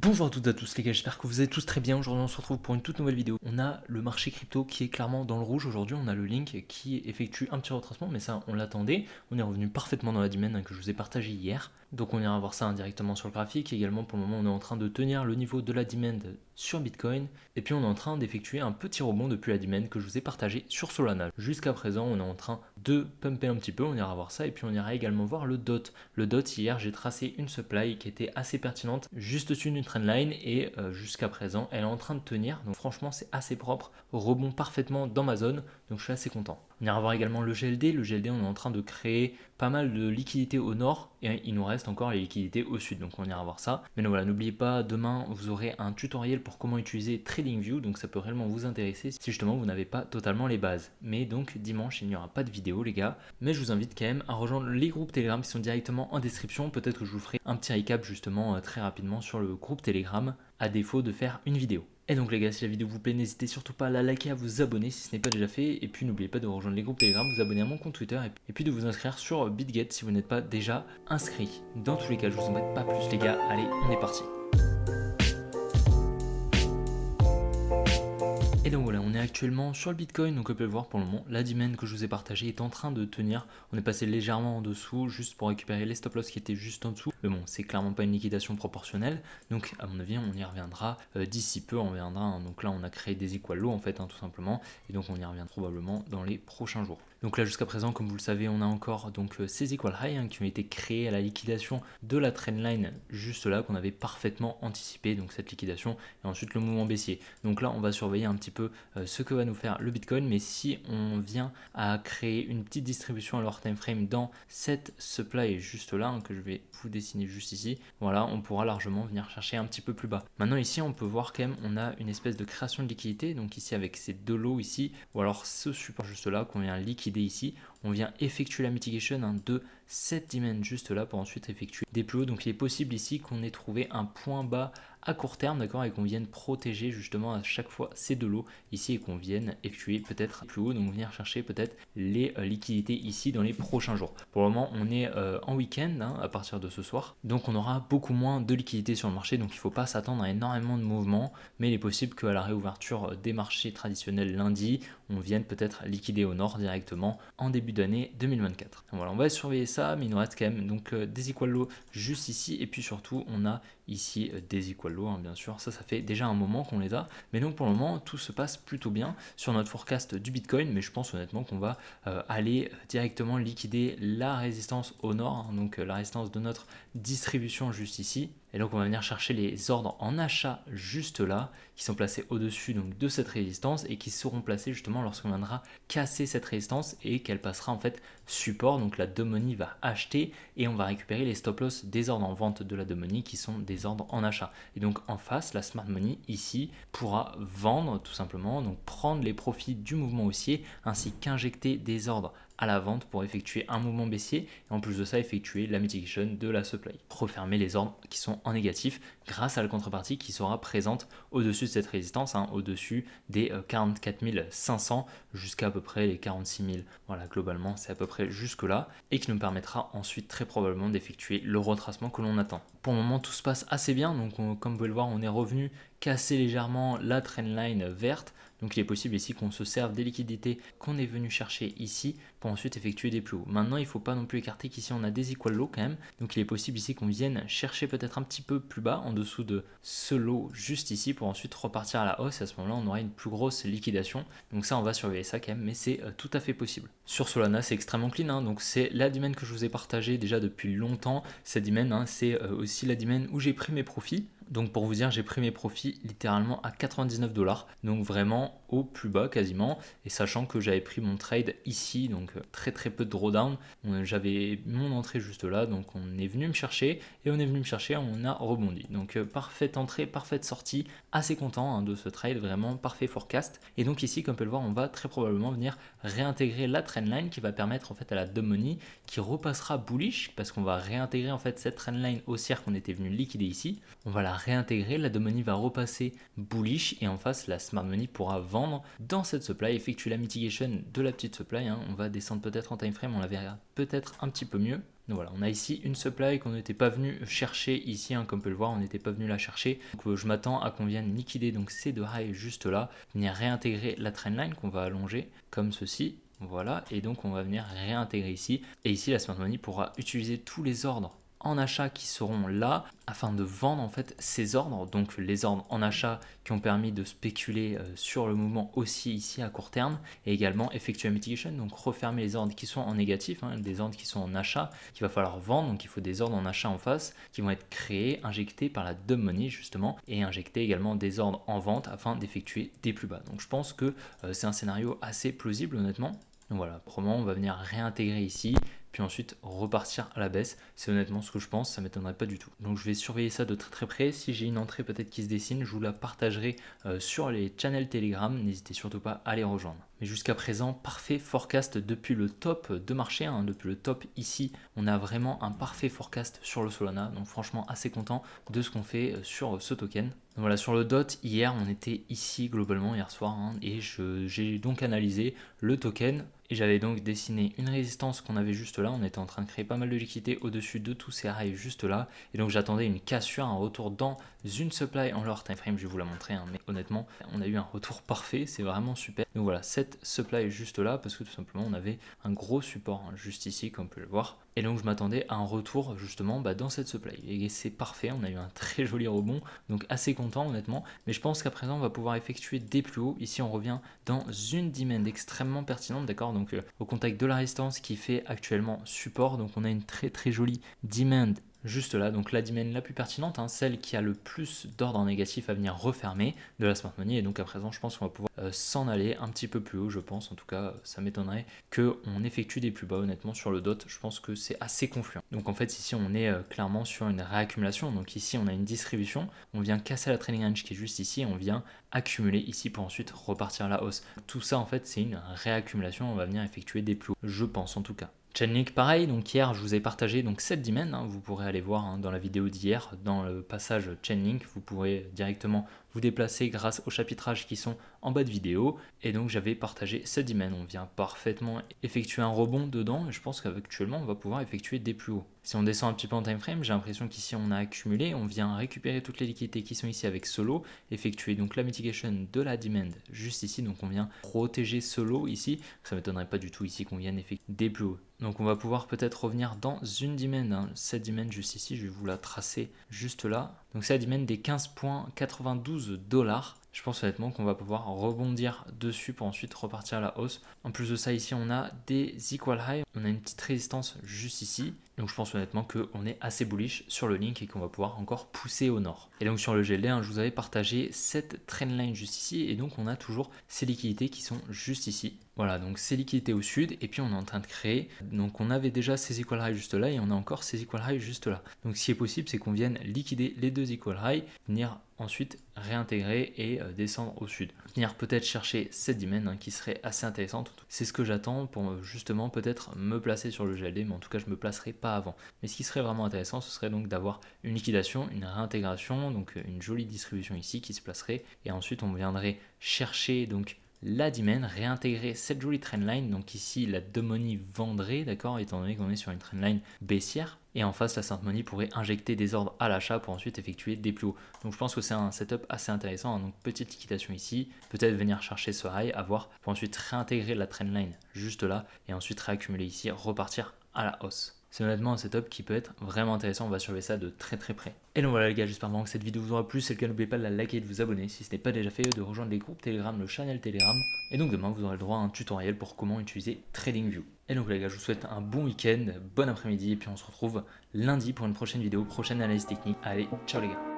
Bonjour à toutes et à tous les gars, j'espère que vous allez tous très bien. Aujourd'hui on se retrouve pour une toute nouvelle vidéo. On a le marché crypto qui est clairement dans le rouge aujourd'hui, on a le link qui effectue un petit retracement, mais ça on l'attendait. On est revenu parfaitement dans la dizaine que je vous ai partagé hier. Donc on ira voir ça indirectement sur le graphique. Également pour le moment on est en train de tenir le niveau de la demand sur Bitcoin. Et puis on est en train d'effectuer un petit rebond depuis la demand que je vous ai partagé sur Solana. Jusqu'à présent on est en train de pumper un petit peu, on ira voir ça. Et puis on ira également voir le DOT. Le DOT hier j'ai tracé une supply qui était assez pertinente juste au-dessus d'une trendline et jusqu'à présent elle est en train de tenir. Donc franchement c'est assez propre, rebond parfaitement dans ma zone. Donc je suis assez content. On ira voir également le GLD. Le GLD on est en train de créer pas mal de liquidités au nord et il nous reste encore les liquidités au sud, donc on ira voir ça. Mais donc voilà, n'oubliez pas, demain vous aurez un tutoriel pour comment utiliser TradingView, donc ça peut réellement vous intéresser si justement vous n'avez pas totalement les bases. Mais donc dimanche il n'y aura pas de vidéo les gars, mais je vous invite quand même à rejoindre les groupes Telegram qui sont directement en description. Peut-être que je vous ferai un petit recap justement très rapidement sur le groupe Telegram à défaut de faire une vidéo. Et donc les gars, si la vidéo vous plaît, n'hésitez surtout pas à la liker, à vous abonner si ce n'est pas déjà fait. Et puis n'oubliez pas de rejoindre les groupes Telegram, vous abonner à mon compte Twitter et puis de vous inscrire sur BitGet si vous n'êtes pas déjà inscrit. Dans tous les cas, je vous embête pas plus les gars, allez, on est parti. Et donc voilà, on est actuellement sur le Bitcoin, donc on peut le voir pour le moment, la demand que je vous ai partagée est en train de tenir. On est passé légèrement en dessous, juste pour récupérer les stop loss qui étaient juste en dessous. Mais bon, c'est clairement pas une liquidation proportionnelle, donc à mon avis on y reviendra d'ici peu, on reviendra. Donc là on a créé des equal low en fait, tout simplement, et donc on y revient probablement dans les prochains jours. Donc là jusqu'à présent, comme vous le savez, on a encore donc ces equal high qui ont été créés à la liquidation de la trendline juste là qu'on avait parfaitement anticipé, donc cette liquidation et ensuite le mouvement baissier. Donc là on va surveiller un petit peu ce que va nous faire le Bitcoin, mais si on vient à créer une petite distribution à leur time frame dans cette supply juste là que je vais vous dessiner juste ici, voilà, on pourra largement venir chercher un petit peu plus bas. Maintenant ici on peut voir quand même on a une espèce de création de liquidité, donc ici avec ces deux lots ici, ou alors ce support juste là qu'on vient liquider ici, on vient effectuer la mitigation de cette demand juste là pour ensuite effectuer des plus hauts. Donc il est possible ici qu'on ait trouvé un point bas à court terme, d'accord, et qu'on vienne protéger justement à chaque fois ces deux lots ici et qu'on vienne effectuer peut-être plus haut, donc venir chercher peut-être les liquidités ici dans les prochains jours. Pour le moment on est en week-end à partir de ce soir, donc on aura beaucoup moins de liquidités sur le marché, donc il ne faut pas s'attendre à énormément de mouvements, mais il est possible qu'à la réouverture des marchés traditionnels lundi, on vienne peut-être liquider au nord directement en début d'année 2024. Donc voilà, on va surveiller ça, mais il nous reste quand même donc des equal low juste ici, et puis surtout on a ici des equal low, bien sûr, ça fait déjà un moment qu'on les a, mais donc pour le moment tout se passe plutôt bien sur notre forecast du Bitcoin, mais je pense honnêtement qu'on va aller directement liquider la résistance au nord, donc la résistance de notre distribution juste ici. Et donc on va venir chercher les ordres en achat juste là, qui sont placés au-dessus donc de cette résistance et qui seront placés justement lorsqu'on viendra casser cette résistance et qu'elle passera en fait support. Donc la Domoni va acheter et on va récupérer les stop loss des ordres en vente de la Domoni qui sont des ordres en achat. Et donc en face, la Smart Money ici pourra vendre tout simplement, donc prendre les profits du mouvement haussier ainsi qu'injecter des ordres à la vente pour effectuer un mouvement baissier et en plus de ça effectuer la mitigation de la supply. Refermer les ordres qui sont en négatif grâce à la contrepartie qui sera présente au-dessus de cette résistance, au-dessus des 44 500 jusqu'à peu près les 46 000. Voilà, globalement c'est à peu près jusque là et qui nous permettra ensuite très probablement d'effectuer le retracement que l'on attend. Pour le moment tout se passe assez bien, donc comme vous pouvez le voir on est revenu casser légèrement la trendline verte. Donc il est possible ici qu'on se serve des liquidités qu'on est venu chercher ici pour ensuite effectuer des plus hauts. Maintenant il ne faut pas non plus écarter qu'ici on a des equal low quand même. Donc il est possible ici qu'on vienne chercher peut-être un petit peu plus bas en dessous de ce lot juste ici pour ensuite repartir à la hausse. Et à ce moment-là on aura une plus grosse liquidation. Donc ça on va surveiller ça quand même, mais c'est tout à fait possible. Sur Solana c'est extrêmement clean, donc c'est la demand que je vous ai partagée déjà depuis longtemps. Cette demand c'est aussi la demand où j'ai pris mes profits. Donc pour vous dire, j'ai pris mes profits littéralement à 99 $, donc vraiment au plus bas quasiment, et sachant que j'avais pris mon trade ici, donc très peu de drawdown, j'avais mon entrée juste là, donc on est venu me chercher, et on est venu me chercher, on a rebondi. Donc parfaite entrée, parfaite sortie, assez content de ce trade, vraiment parfait forecast. Et donc ici, comme on peut le voir, on va très probablement venir réintégrer la trendline qui va permettre en fait à la Domoni qui repassera bullish, parce qu'on va réintégrer en fait cette trendline haussière qu'on était venu liquider ici, on va la réintégrer, la Domoni va repasser bullish et en face la Smart Money pourra vendre dans cette supply, effectuer la mitigation de la petite supply, on va descendre peut-être en time frame, on la verra peut-être un petit peu mieux. Donc voilà, on a ici une supply qu'on n'était pas venu chercher ici, hein, comme on peut le voir, on n'était pas venu la chercher. Donc je m'attends à qu'on vienne liquider donc ces deux highs juste là, venir réintégrer la trendline qu'on va allonger comme ceci. Voilà, et donc on va venir réintégrer ici. Et ici, la smart money pourra utiliser tous les ordres en achat qui seront là afin de vendre en fait ces ordres, donc les ordres en achat qui ont permis de spéculer sur le mouvement aussi ici à court terme, et également effectuer un mitigation, donc refermer les ordres qui sont en négatif, hein, des ordres qui sont en achat qu'il va falloir vendre, donc il faut des ordres en achat en face qui vont être créés, injectés par la dumb money justement, et injecter également des ordres en vente afin d'effectuer des plus bas. Donc je pense que c'est un scénario assez plausible honnêtement. Donc voilà, probablement on va venir réintégrer ici, puis ensuite repartir à la baisse. C'est honnêtement ce que je pense, ça m'étonnerait pas du tout. Donc je vais surveiller ça de très très près. Si j'ai une entrée peut-être qui se dessine, je vous la partagerai sur les channels Telegram. N'hésitez surtout pas à les rejoindre. Mais jusqu'à présent, parfait forecast depuis le top de marché, hein, depuis le top ici. On a vraiment un parfait forecast sur le Solana. Donc franchement assez content de ce qu'on fait sur ce token. Donc voilà, sur le DOT, hier on était ici globalement hier soir, hein, et j'ai donc analysé le token. Et j'avais donc dessiné une résistance qu'on avait juste là. On était en train de créer pas mal de liquidités au-dessus de tous ces highs juste là. Et donc j'attendais une cassure, un retour dans une supply en lower time frame. Je vais vous la montrer, hein, mais honnêtement, on a eu un retour parfait. C'est vraiment super. Donc voilà, cette supply juste là parce que tout simplement on avait un gros support, hein, juste ici comme on peut le voir. Et donc je m'attendais à un retour justement dans cette supply. Et c'est parfait, on a eu un très joli rebond. Donc assez content honnêtement. Mais je pense qu'à présent on va pouvoir effectuer des plus hauts. Ici on revient dans une demand extrêmement pertinente, d'accord. Donc au contact de la résistance qui fait actuellement support. Donc on a une très très jolie demand juste là, donc la demand la plus pertinente, hein, celle qui a le plus d'ordre négatif à venir refermer de la smart money. Et donc à présent je pense qu'on va pouvoir s'en aller un petit peu plus haut, je pense. En tout cas ça m'étonnerait qu'on effectue des plus bas honnêtement sur le DOT. Je pense que c'est assez confluent. Donc en fait ici on est clairement sur une réaccumulation. Donc ici on a une distribution, on vient casser la trailing range qui est juste ici et on vient accumuler ici pour ensuite repartir à la hausse. Tout ça en fait c'est une réaccumulation, on va venir effectuer des plus hauts, je pense en tout cas. Chainlink pareil, donc hier je vous ai partagé donc cette demand, hein, vous pourrez aller voir, hein, dans la vidéo d'hier, dans le passage Chainlink, vous pourrez directement vous déplacer grâce aux chapitrages qui sont en bas de vidéo. Et donc j'avais partagé cette demand, on vient parfaitement effectuer un rebond dedans et je pense qu'actuellement on va pouvoir effectuer des plus hauts. Si on descend un petit peu en time frame, j'ai l'impression qu'ici on a accumulé, on vient récupérer toutes les liquidités qui sont ici avec Solo, effectuer donc la mitigation de la demand juste ici, donc on vient protéger Solo ici, ça ne m'étonnerait pas du tout ici qu'on vienne effectuer des plus hauts. Donc on va pouvoir peut-être revenir dans une demand, hein, cette demand juste ici, je vais vous la tracer juste là. Donc c'est la demand des 15,92$. Je pense honnêtement qu'on va pouvoir rebondir dessus pour ensuite repartir à la hausse. En plus de ça, ici on a des equal high, on a une petite résistance juste ici. Donc je pense honnêtement qu'on est assez bullish sur le link et qu'on va pouvoir encore pousser au nord. Et donc sur le GLD, hein, je vous avais partagé cette trendline juste ici et donc on a toujours ces liquidités qui sont juste ici. Voilà, donc ces liquidités au sud et puis on est en train de créer, donc on avait déjà ces equal high juste là et on a encore ces equal high juste là. Donc ce qui est possible, c'est qu'on vienne liquider les deux equal high, venir ensuite réintégrer et descendre au sud. Venir peut-être chercher cette demand, hein, qui serait assez intéressante. C'est ce que j'attends pour justement peut-être me placer sur le GLD, mais en tout cas je me placerai pas avant. Mais ce qui serait vraiment intéressant, ce serait donc d'avoir une liquidation, une réintégration, donc une jolie distribution ici qui se placerait et ensuite on viendrait chercher donc la demand, réintégrer cette jolie trendline. Donc ici la dumb money vendrait, d'accord, étant donné qu'on est sur une trendline baissière. Et en face, la smart money pourrait injecter des ordres à l'achat pour ensuite effectuer des plus hauts. Donc je pense que c'est un setup assez intéressant, hein. Donc petite liquidation ici, peut-être venir chercher ce high, à voir, pour ensuite réintégrer la trendline juste là, et ensuite réaccumuler ici, repartir à la hausse. C'est honnêtement un setup qui peut être vraiment intéressant, on va surveiller ça de très très près. Et donc voilà les gars, j'espère vraiment que cette vidéo vous aura plu. Si c'est le cas, n'oubliez pas de la liker et de vous abonner si ce n'est pas déjà fait, de rejoindre les groupes Telegram, le channel Telegram. Et donc demain vous aurez le droit à un tutoriel pour comment utiliser TradingView. Et donc les gars, je vous souhaite un bon week-end, bon après-midi et puis on se retrouve lundi pour une prochaine vidéo, prochaine analyse technique. Allez, ciao les gars.